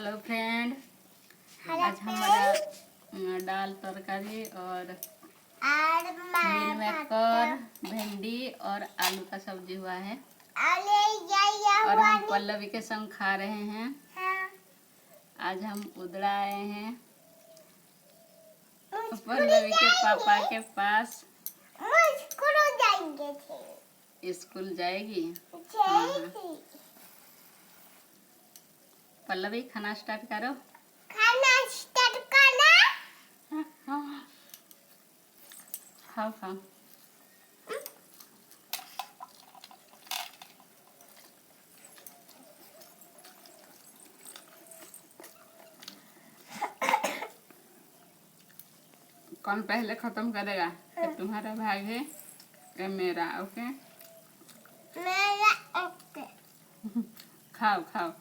Hello friend, आज हमारा दाल तरकारी और मिल मेकर भिंडी और आलू का सब्जी हुआ है और हम पल्लवी के संग खा रहे हैं। आज हम उधड़ा आए हैं पल्लवी के पापा के पास। स्कूल जाएगी। पल्लवी खाना स्टार्ट करो। खाओ खाओ। कौन पहले खत्म करेगा? ये तुम्हारा भाग है, ये मेरा। ओके, मेरा ओके। खाओ खाओ।